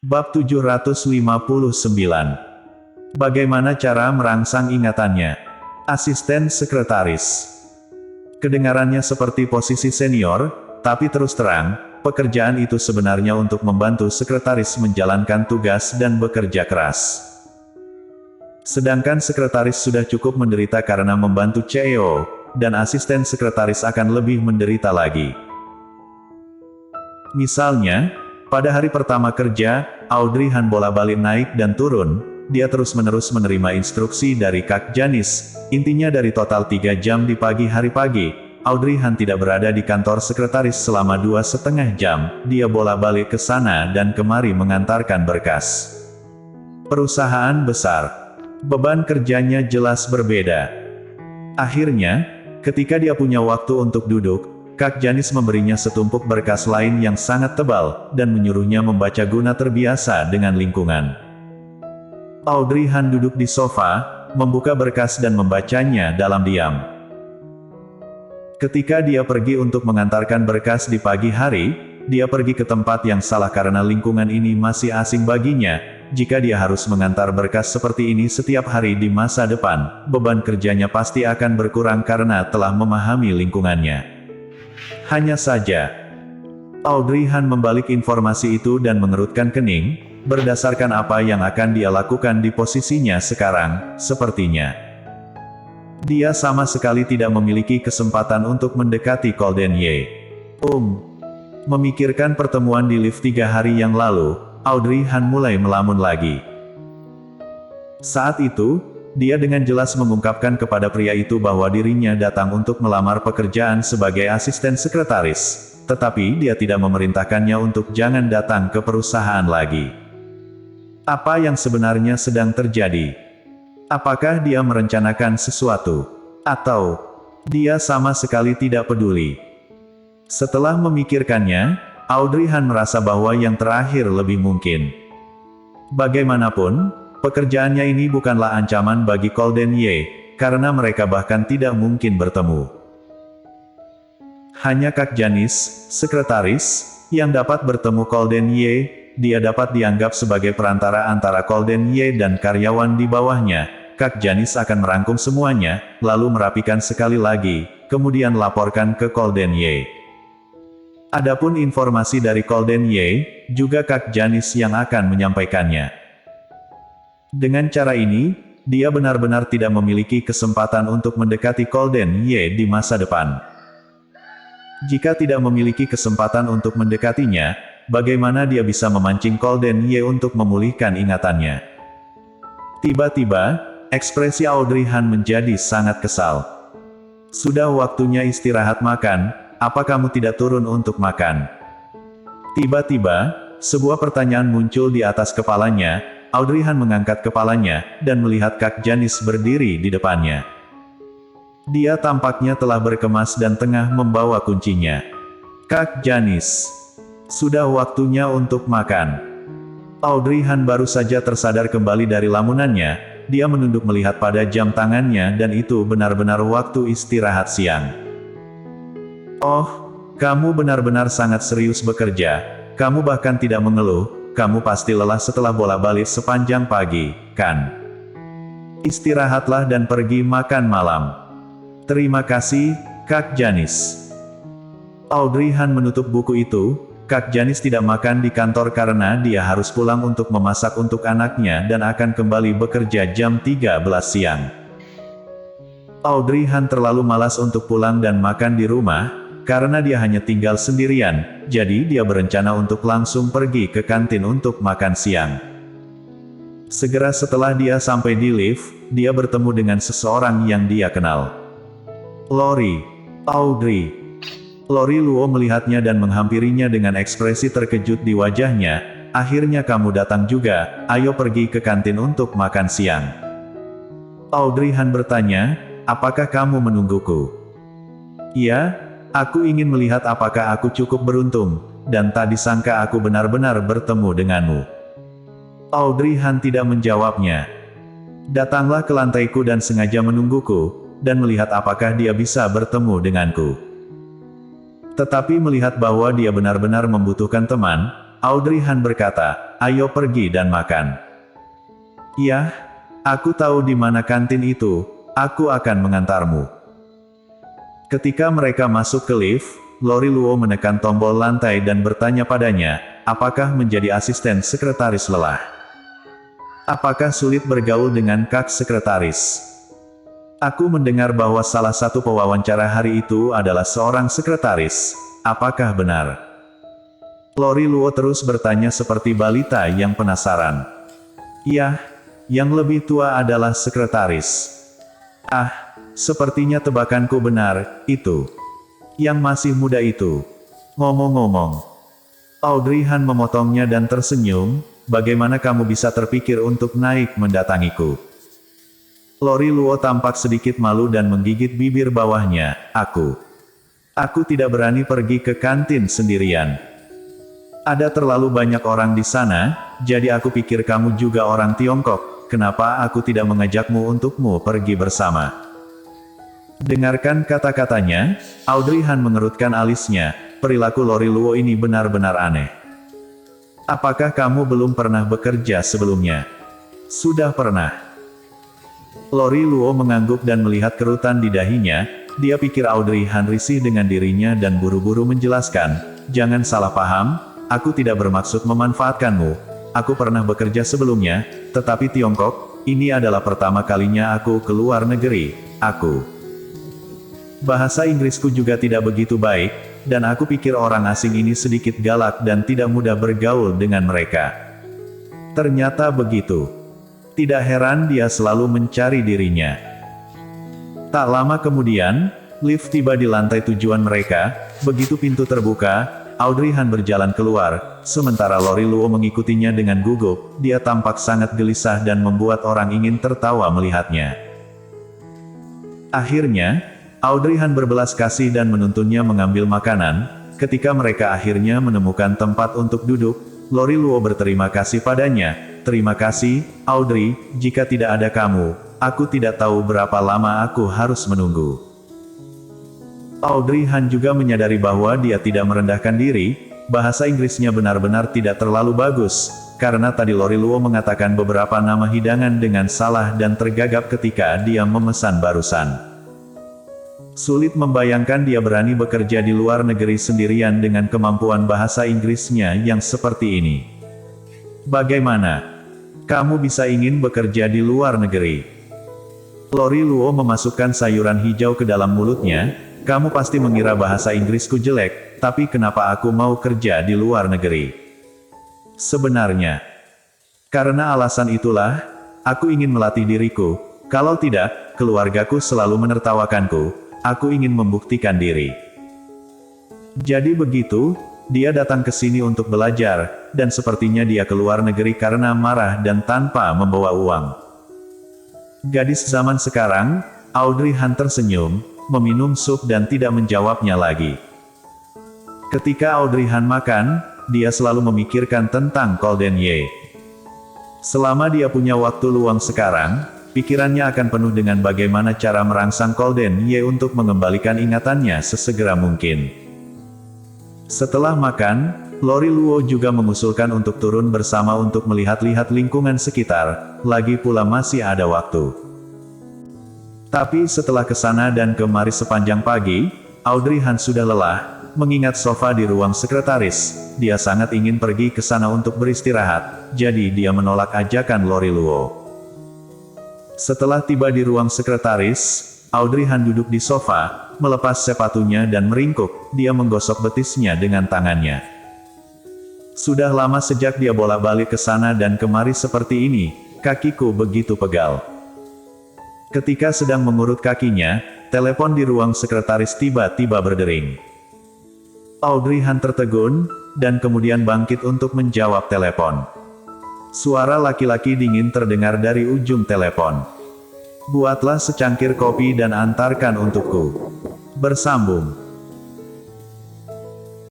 Bab 759. Bagaimana cara merangsang ingatannya? Asisten sekretaris. Kedengarannya seperti posisi senior, tapi terus terang, pekerjaan itu sebenarnya untuk membantu sekretaris menjalankan tugas dan bekerja keras. Sedangkan sekretaris sudah cukup menderita karena membantu CEO, dan asisten sekretaris akan lebih menderita lagi. Misalnya, pada hari pertama kerja, Audrey Han bolak-balik naik dan turun, dia terus-menerus menerima instruksi dari Kak Janis, intinya dari total 3 jam di pagi hari pagi, Audrey Han tidak berada di kantor sekretaris selama 2,5 jam, dia bolak-balik ke sana dan kemari mengantarkan berkas. Perusahaan besar. Beban kerjanya jelas berbeda. Akhirnya, ketika dia punya waktu untuk duduk, Kak Janis memberinya setumpuk berkas lain yang sangat tebal, dan menyuruhnya membaca guna terbiasa dengan lingkungan. Audrey Han duduk di sofa, membuka berkas dan membacanya dalam diam. Ketika dia pergi untuk mengantarkan berkas di pagi hari, dia pergi ke tempat yang salah karena lingkungan ini masih asing baginya. Jika dia harus mengantar berkas seperti ini setiap hari di masa depan, beban kerjanya pasti akan berkurang karena telah memahami lingkungannya. Hanya saja, Audrey Han membalik informasi itu dan mengerutkan kening, berdasarkan apa yang akan dia lakukan di posisinya sekarang, sepertinya dia sama sekali tidak memiliki kesempatan untuk mendekati Golden Ye. Memikirkan pertemuan di lift 3 hari yang lalu, Audrey Han mulai melamun lagi. Saat itu, dia dengan jelas mengungkapkan kepada pria itu bahwa dirinya datang untuk melamar pekerjaan sebagai asisten sekretaris, tetapi dia tidak memerintahkannya untuk jangan datang ke perusahaan lagi. Apa yang sebenarnya sedang terjadi? Apakah dia merencanakan sesuatu? Atau dia sama sekali tidak peduli? Setelah memikirkannya, Audrey Han merasa bahwa yang terakhir lebih mungkin. Bagaimanapun, pekerjaannya ini bukanlah ancaman bagi Golden Ye, karena mereka bahkan tidak mungkin bertemu. Hanya Kak Janis, sekretaris, yang dapat bertemu Golden Ye. Dia dapat dianggap sebagai perantara antara Golden Ye dan karyawan di bawahnya. Kak Janis akan merangkum semuanya, lalu merapikan sekali lagi, kemudian laporkan ke Golden Ye. Adapun informasi dari Golden Ye, juga Kak Janis yang akan menyampaikannya. Dengan cara ini, dia benar-benar tidak memiliki kesempatan untuk mendekati Golden Ye di masa depan. Jika tidak memiliki kesempatan untuk mendekatinya, bagaimana dia bisa memancing Golden Ye untuk memulihkan ingatannya? Tiba-tiba, ekspresi Audrey Han menjadi sangat kesal. Sudah waktunya istirahat makan, apa kamu tidak turun untuk makan? Tiba-tiba, sebuah pertanyaan muncul di atas kepalanya. Audrey Han mengangkat kepalanya, dan melihat Kak Janis berdiri di depannya. Dia tampaknya telah berkemas dan tengah membawa kuncinya. Kak Janis, sudah waktunya untuk makan. Audrey Han baru saja tersadar kembali dari lamunannya, dia menunduk melihat pada jam tangannya dan itu benar-benar waktu istirahat siang. Oh, kamu benar-benar sangat serius bekerja, kamu bahkan tidak mengeluh, kamu pasti lelah setelah bolak-balik sepanjang pagi, kan? Istirahatlah dan pergi makan malam. Terima kasih, Kak Janis. Audrey Han menutup buku itu. Kak Janis tidak makan di kantor karena dia harus pulang untuk memasak untuk anaknya dan akan kembali bekerja jam 13 siang. Audrey Han terlalu malas untuk pulang dan makan di rumah, karena dia hanya tinggal sendirian, jadi dia berencana untuk langsung pergi ke kantin untuk makan siang. Segera setelah dia sampai di lift, dia bertemu dengan seseorang yang dia kenal. Lori. Audrey. Lori Luo melihatnya dan menghampirinya dengan ekspresi terkejut di wajahnya. Akhirnya kamu datang juga, ayo pergi ke kantin untuk makan siang. Audrey Han bertanya, apakah kamu menungguku? Iya, aku ingin melihat apakah aku cukup beruntung, dan tak disangka aku benar-benar bertemu denganmu. Audrey Han tidak menjawabnya. Datanglah ke lantaiku dan sengaja menungguku, dan melihat apakah dia bisa bertemu denganku. Tetapi melihat bahwa dia benar-benar membutuhkan teman, Audrey Han berkata, ayo pergi dan makan. Iya, aku tahu di mana kantin itu, aku akan mengantarmu. Ketika mereka masuk ke lift, Lori Luo menekan tombol lantai dan bertanya padanya, apakah menjadi asisten sekretaris lelah? Apakah sulit bergaul dengan kak sekretaris? Aku mendengar bahwa salah satu pewawancara hari itu adalah seorang sekretaris. Apakah benar? Lori Luo terus bertanya seperti balita yang penasaran. Iya, yang lebih tua adalah sekretaris. Ah, sepertinya tebakanku benar, itu. Yang masih muda itu. Ngomong-ngomong. Audrey Han memotongnya dan tersenyum, bagaimana kamu bisa terpikir untuk naik mendatangiku? Lori Luo tampak sedikit malu dan menggigit bibir bawahnya, Aku tidak berani pergi ke kantin sendirian. Ada terlalu banyak orang di sana, jadi aku pikir kamu juga orang Tiongkok, kenapa aku tidak mengajakmu untukmu pergi bersama? Dengarkan kata-katanya, Audrey Han mengerutkan alisnya, perilaku Lori Luo ini benar-benar aneh. Apakah kamu belum pernah bekerja sebelumnya? Sudah pernah. Lori Luo mengangguk dan melihat kerutan di dahinya, dia pikir Audrey Han risih dengan dirinya dan buru-buru menjelaskan, jangan salah paham, aku tidak bermaksud memanfaatkanmu, aku pernah bekerja sebelumnya, tetapi Tiongkok, ini adalah pertama kalinya aku keluar negeri, Bahasa Inggrisku juga tidak begitu baik, dan aku pikir orang asing ini sedikit galak dan tidak mudah bergaul dengan mereka. Ternyata begitu. Tidak heran dia selalu mencari dirinya. Tak lama kemudian, lift tiba di lantai tujuan mereka, begitu pintu terbuka, Audrey Han berjalan keluar, sementara Lori Luo mengikutinya dengan gugup, dia tampak sangat gelisah dan membuat orang ingin tertawa melihatnya. Akhirnya, Audrey Han berbelas kasih dan menuntunnya mengambil makanan, ketika mereka akhirnya menemukan tempat untuk duduk, Lori Luo berterima kasih padanya, terima kasih, Audrey, jika tidak ada kamu, aku tidak tahu berapa lama aku harus menunggu. Audrey Han juga menyadari bahwa dia tidak merendahkan diri, bahasa Inggrisnya benar-benar tidak terlalu bagus, karena tadi Lori Luo mengatakan beberapa nama hidangan dengan salah dan tergagap ketika dia memesan barusan. Sulit membayangkan dia berani bekerja di luar negeri sendirian dengan kemampuan bahasa Inggrisnya yang seperti ini. Bagaimana? Kamu bisa ingin bekerja di luar negeri? Lori Luo memasukkan sayuran hijau ke dalam mulutnya, kamu pasti mengira bahasa Inggrisku jelek, tapi kenapa aku mau kerja di luar negeri? Sebenarnya, karena alasan itulah, aku ingin melatih diriku, kalau tidak, keluargaku selalu menertawakanku, aku ingin membuktikan diri. Jadi begitu, dia datang ke sini untuk belajar, dan sepertinya dia keluar negeri karena marah dan tanpa membawa uang. Gadis zaman sekarang, Audrey Han tersenyum, meminum sup dan tidak menjawabnya lagi. Ketika Audrey Han makan, dia selalu memikirkan tentang Golden Ye. Selama dia punya waktu luang sekarang, pikirannya akan penuh dengan bagaimana cara merangsang Golden Ye untuk mengembalikan ingatannya sesegera mungkin. Setelah makan, Lori Luo juga mengusulkan untuk turun bersama untuk melihat-lihat lingkungan sekitar, lagi pula masih ada waktu. Tapi setelah ke sana dan kemari sepanjang pagi, Audrey Han sudah lelah, mengingat sofa di ruang sekretaris, dia sangat ingin pergi ke sana untuk beristirahat, jadi dia menolak ajakan Lori Luo. Setelah tiba di ruang sekretaris, Audrey Han duduk di sofa, melepas sepatunya dan meringkuk, dia menggosok betisnya dengan tangannya. Sudah lama sejak dia bolak-balik ke sana dan kemari seperti ini, kakiku begitu pegal. Ketika sedang mengurut kakinya, telepon di ruang sekretaris tiba-tiba berdering. Audrey Han tertegun, dan kemudian bangkit untuk menjawab telepon. Suara laki-laki dingin terdengar dari ujung telepon. Buatlah secangkir kopi dan antarkan untukku. Bersambung.